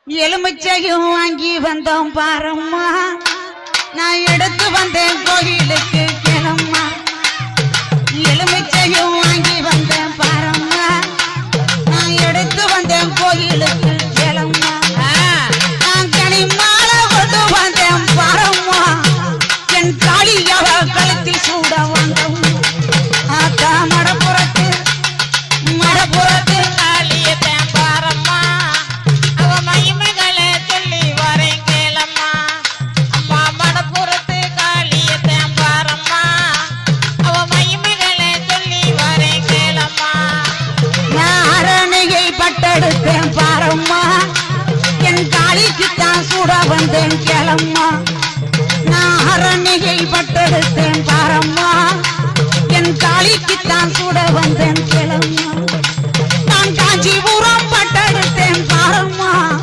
எலுமிச்சையும் வாங்கி வந்தோம் பாரம்மா நான் எடுத்து வந்தேன் கோயிலுக்கு கிளம்மா எலுமிச்சையும் வாங்கி வந்தேன் பாரம்மா நான் எடுத்து வந்தேன் கோயிலுக்கு கிளம்மா நான் கனி மாலை கொண்டு வந்தேன் பாரம்மா என் காளியவ கழுத்தில் சூட வந்தோம் ஆத்தா மடப்புறத்து காளியத்தேன் பாரம்மா அவ மகிமைகளை சொல்லி வரேன் கேளம்மா அம்மா மடப்புறத்து காளியத்தேன் பாரம்மா அவ மகிமைகளை சொல்லி வரேன் கேளம்மா நான் அரணையை பட்டெடுத்தேன் பாரம்மா என் காளிக்குத்தான் சூட வந்தேன் கேளம்மா நான் அரணையை பட்டெடுத்தேன் பாரம்மா என் காளிக்குத்தான் சூட வந்தேன்